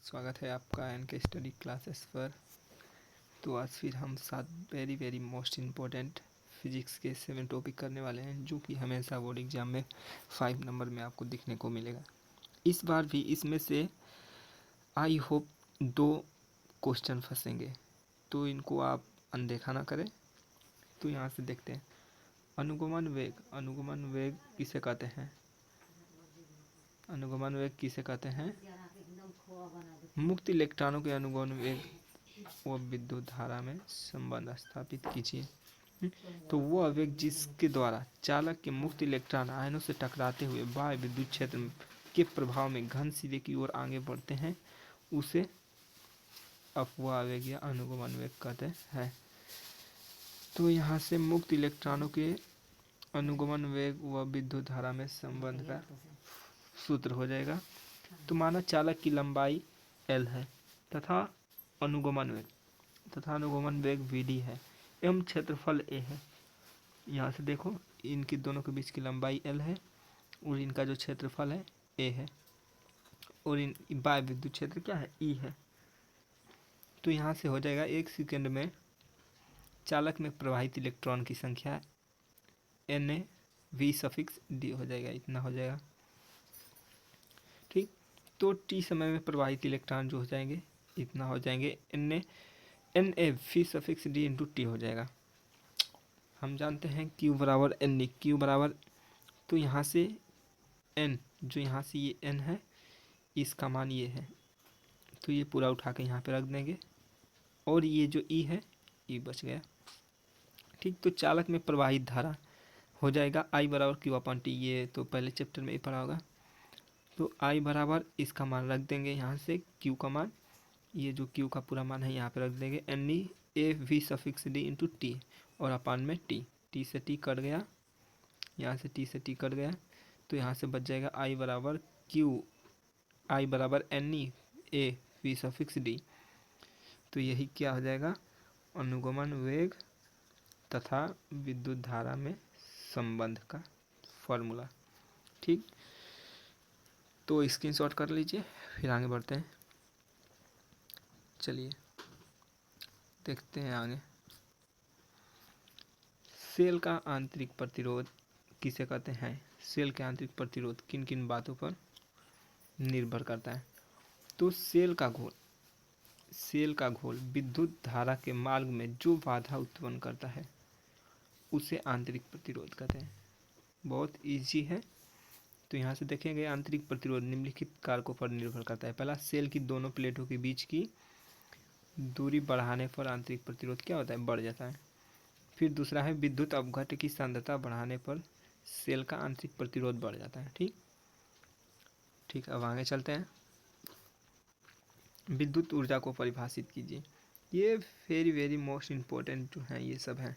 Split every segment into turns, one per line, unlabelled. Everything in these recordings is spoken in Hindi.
स्वागत है आपका एनके स्टडी क्लासेस पर। तो आज फिर हम 7 वेरी मोस्ट इम्पोर्टेंट फिजिक्स के 7 टॉपिक करने वाले हैं, जो कि हमेशा बोर्ड एग्जाम में 5 नंबर में आपको दिखने को मिलेगा। इस बार भी इसमें से आई होप 2 क्वेश्चन फंसेंगे, तो इनको आप अनदेखा ना करें। तो यहाँ से देखते हैं, अनुगमन वेग किसे कहते हैं? अनुगमन वेग किसे कहते हैं? मुक्त इलेक्ट्रॉनों के अनुगमन वेग व विद्युत धारा में संबंध स्थापित कीजिए। तो वो आवेग जिसके द्वारा चालक के मुक्त इलेक्ट्रॉन आयनों से टकराते हुए बाह्य विद्युत क्षेत्र के प्रभाव में घन सिरे की ओर आगे बढ़ते हैं, उसे अपवाह आवेग या अनुगमन वेग कहते हैं। तो यहाँ से मुक्त इलेक्ट्रॉनों के अनुगमन वेग व विद्युत धारा में संबंध का सूत्र हो जाएगा। तो माना चालक की लंबाई L है तथा अनुगमन वेग VD है एवं क्षेत्रफल A है। यहाँ से देखो, इनकी दोनों के बीच की लंबाई L है और इनका जो क्षेत्रफल है A है और इन बाह्य विद्युत क्षेत्र क्या है, E है। तो यहाँ से हो जाएगा 1 सेकंड में चालक में प्रवाहित इलेक्ट्रॉन की संख्या Na(V)D हो जाएगा, इतना हो जाएगा। ठीक, तो T समय में प्रवाहित इलेक्ट्रॉन जो हो जाएंगे इतना हो जाएंगे, Na(V)D इंटू T हो जाएगा। हम जानते हैं Q बराबर N, Q बराबर, तो यहाँ से N, जो यहाँ से ये N है, इसका मान ये है, तो ये पूरा उठा के यहाँ पे रख देंगे और ये जो E है, E बच गया। ठीक, तो चालक में प्रवाहित धारा हो जाएगा I बराबर Q/T, ये तो पहले चैप्टर में ही पढ़ा होगा। तो I बराबर इसका मान रख देंगे यहाँ से, Q का मान, ये जो Q का पूरा मान है यहाँ पे रख देंगे Na(V)D इंटू T और अपान में T से T कट गया, यहाँ से T से T कट गया, तो यहाँ से बच जाएगा I बराबर Na(V)D। तो यही क्या हो जाएगा, अनुगमन वेग तथा विद्युत धारा में संबंध का फॉर्मूला। ठीक, तो स्क्रीनशॉट कर लीजिए, फिर आगे बढ़ते हैं। चलिए देखते हैं आगे। सेल का आंतरिक प्रतिरोध किसे कहते हैं? सेल के आंतरिक प्रतिरोध किन किन बातों पर निर्भर करता है? तो सेल का घोल विद्युत धारा के मार्ग में जो बाधा उत्पन्न करता है उसे आंतरिक प्रतिरोध कहते हैं। बहुत इजी है। तो यहाँ से देखेंगे, आंतरिक प्रतिरोध निम्नलिखित कारकों पर निर्भर करता है। पहला, सेल की दोनों प्लेटों के बीच की दूरी बढ़ाने पर आंतरिक प्रतिरोध क्या होता है, बढ़ जाता है। फिर दूसरा है, विद्युत अपघट्य की सांद्रता बढ़ाने पर सेल का आंतरिक प्रतिरोध बढ़ जाता है। ठीक, अब आगे चलते हैं। विद्युत ऊर्जा को परिभाषित कीजिए। ये वेरी मोस्ट इम्पोर्टेंट जो हैं ये सब हैं।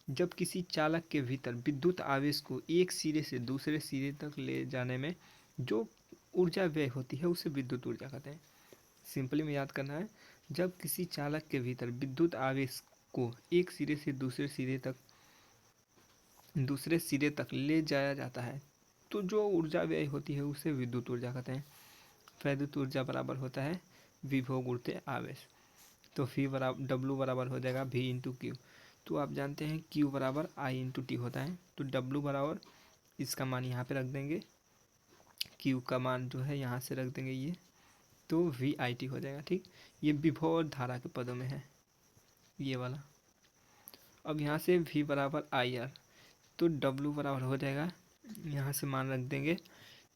जब किसी चालक के भीतर विद्युत आवेश को एक सिरे से दूसरे सिरे तक ले जाने में जो ऊर्जा व्यय होती है उसे विद्युत ऊर्जा कहते हैं। सिंपली में याद करना है, जब किसी चालक के भीतर विद्युत आवेश को एक सिरे से दूसरे सिरे तक ले जाया जाता है तो जो ऊर्जा व्यय होती है उसे विद्युत ऊर्जा कहते हैं। विद्युत ऊर्जा बराबर होता है विभव गुणित आवेश। तो W बराबर हो जाएगा V इंटू क्यू। तो आप जानते हैं Q बराबर I इंटू T होता है। तो W बराबर इसका मान यहाँ पे रख देंगे, Q का मान जो है यहाँ से रख देंगे ये, तो VIT हो जाएगा। ठीक, ये विभव और धारा के पदों में है ये वाला। अब यहाँ से V बराबर IR, तो W बराबर हो जाएगा, यहाँ से मान रख देंगे,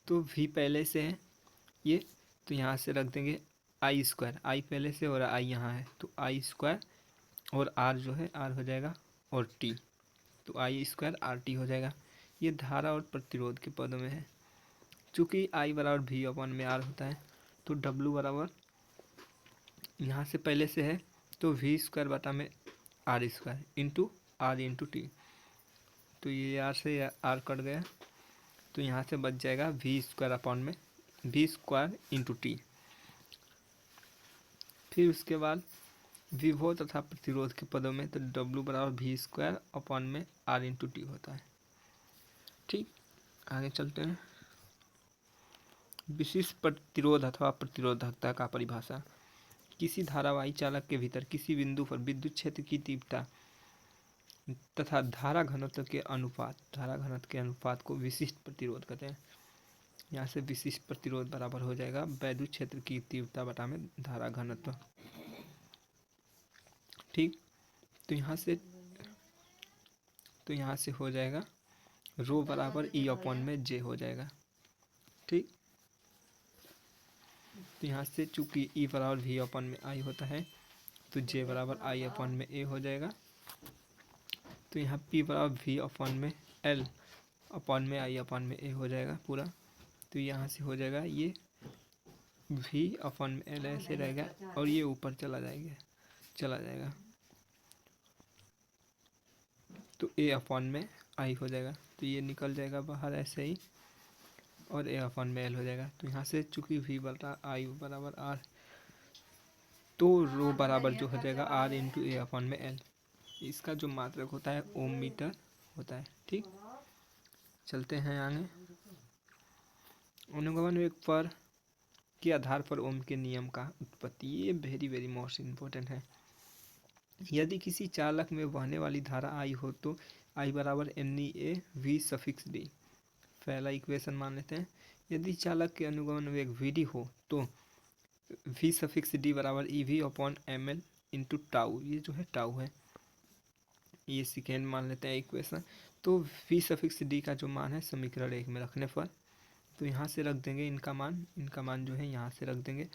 तो V पहले से है ये, तो यहाँ से रख देंगे I², I पहले से और I यहाँ है, तो I² और R जो है R हो जाएगा और T, तो I² RT हो जाएगा। ये धारा और प्रतिरोध के पदों में है। चूँकि I बराबर V/R होता है, तो W बराबर यहाँ से पहले से है, तो V² बटा में R² into R into T, तो ये R से R कट गया, तो यहाँ से बच जाएगा V² इंटू T। फिर उसके बाद विभव तथा प्रतिरोध के पदों में, तो W बराबर V² अपॉन में R इंटू T होता है। ठीक, आगे चलते हैं। विशिष्ट प्रतिरोध अथवा प्रतिरोधकता का परिभाषा। किसी धारावाही चालक के भीतर किसी बिंदु पर विद्युत क्षेत्र की तीव्रता तथा धारा घनत्व के अनुपात को विशिष्ट प्रतिरोध कहते हैं। यहाँ से विशिष्ट प्रतिरोध बराबर हो जाएगा वैद्युत क्षेत्र की तीव्रता बटा में धारा घनत्व। ठीक, तो यहाँ से हो जाएगा रो बराबर ई अपॉन में जे हो जाएगा। ठीक, तो यहाँ से चूंकि ई बराबर वी अपॉन में आई होता है तो जे बराबर आई अपॉन में ए हो जाएगा। तो यहाँ पी बराबर वी अपॉन में एल अपॉन में आई अपॉन में ए हो जाएगा पूरा। तो यहाँ से हो जाएगा ये वी अपॉन में एल ऐसे रहेगा और ये ऊपर चला जाएगा तो ए अपॉन में आई हो जाएगा। तो ये निकल जाएगा बाहर ऐसे ही और ए अपॉन में एल हो जाएगा। तो यहाँ से चूंकि वी बटा आई बराबर आर तो रो बराबर जो हो जाएगा आर इंटू ए अपॉन में एल। इसका जो मात्रक होता है ओम मीटर होता है। ठीक, चलते हैं आगे। अनुगमन वेग पर के आधार पर ओम के नियम का उत्पत्ति, ये वेरी मोस्ट इम्पोर्टेंट है। यदि किसी चालक में बहने वाली धारा आई हो तो आई बराबर N E A V suffix D. पहला इक्वेशन मान लेते हैं। यदि चालक के अनुगमन वेग वी डी हो तो वी सफिक्स डी बराबर E V upon M L into tau, ये जो है टाउ है, ये सेकेंड मान लेते हैं इक्वेशन। तो वी सफिक्स डी का जो मान है समीकरण 1 में रखने पर तो यहाँ से रख देंगे इनका मान जो है यहाँ से रख देंगे।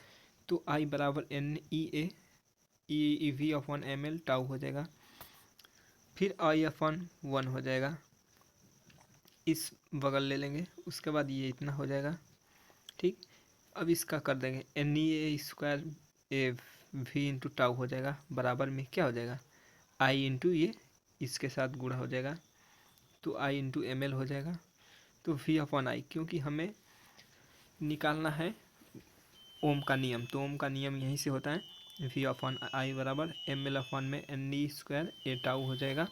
तो आई बराबर N E A V upon M L tau हो जाएगा। फिर आई अपॉन 1 हो जाएगा, इस बगल ले लेंगे, उसके बाद ये इतना हो जाएगा। ठीक, अब इसका कर देंगे N E A square A V into tau हो जाएगा बराबर में क्या हो जाएगा आई इंटू ये इसके साथ गुणा हो जाएगा तो आई इंटू एम एल हो जाएगा। तो वी अपॉन आई, क्योंकि हमें निकालना है ओम का नियम, तो ओम का नियम यहीं से होता है वी अपॉन आई बराबर एम एल अपॉन में एन ई स्क्वायर ए टाउ हो जाएगा।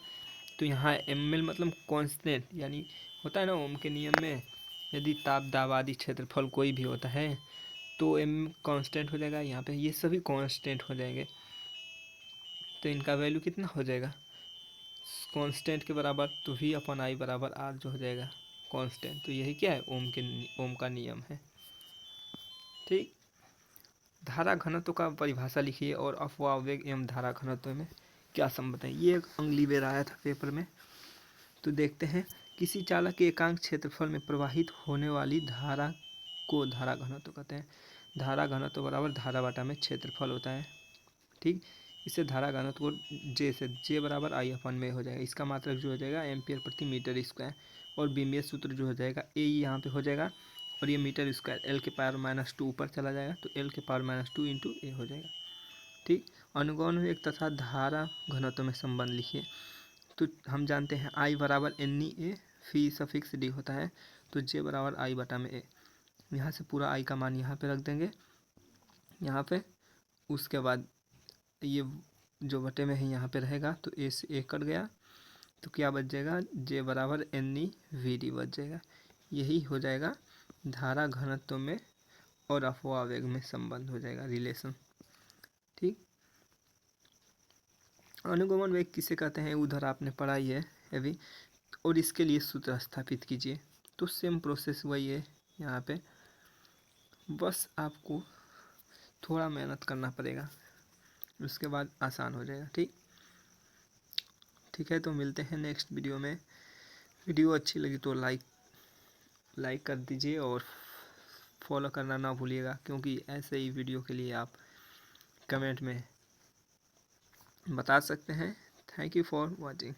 तो यहाँ एम एल मतलब कांस्टेंट, यानी होता है ना ओम के नियम में यदि ताप दाब आदि क्षेत्रफल कोई भी होता है तो एम कांस्टेंट हो जाएगा, यहाँ पे ये सभी कांस्टेंट हो जाएंगे। तो इनका वैल्यू कितना हो जाएगा कांस्टेंट के बराबर, तो वी अपॉन आई बराबर आर जो हो जाएगा कांस्टेंट। तो यही क्या है ओम का नियम है। ठीक, धारा घनत्व का परिभाषा लिखिए और अफवाह वेग एवं धारा घनत्व में क्या संबंध है। ये अगली बार आया था पेपर में, तो देखते हैं। किसी चालक के एकांक क्षेत्रफल में प्रवाहित होने वाली धारा को धारा घनत्व कहते हैं। धारा घनत्व बराबर धारा बटा में क्षेत्रफल होता है। ठीक, इससे धारा घनत्व को जे बराबर आई अपॉन में हो जाएगा। इसका मात्रक जो हो जाएगा एम्पियर प्रति मीटर स्क्वायर और बीमीय सूत्र जो हो जाएगा ए यहाँ पे हो जाएगा और ये मीटर स्क्वायर एल के पावर -2 ऊपर चला जाएगा तो एल के पावर -2 इंटू ए हो जाएगा। ठीक, अनुगमन वेग तथा धारा घनत्व में संबंध लिखिए। तो हम जानते हैं आई बराबर एन ई ए फी सफिक्स डी होता है तो जे बराबर आई बटा में ए। यहाँ से पूरा आई का मान यहाँ पे रख देंगे यहाँ पे, उसके बाद ये जो बटे में है यहाँ पे रहेगा तो ए से ए कट गया तो क्या बच जाएगा जे बराबर एन ई वी डी बच जाएगा। यही हो जाएगा धारा घनत्व में और अफवाह वेग में संबंध हो जाएगा रिलेशन। ठीक, अनुगमन वेग किसे कहते हैं उधर आपने पढ़ा ही है अभी, और इसके लिए सूत्र स्थापित कीजिए। तो सेम प्रोसेस वही है यहाँ पे, बस आपको थोड़ा मेहनत करना पड़ेगा, उसके बाद आसान हो जाएगा। ठीक है, तो मिलते हैं नेक्स्ट वीडियो में। वीडियो अच्छी लगी तो लाइक कर दीजिए और फॉलो करना ना भूलिएगा, क्योंकि ऐसे ही वीडियो के लिए आप कमेंट में बता सकते हैं। Thank you for watching.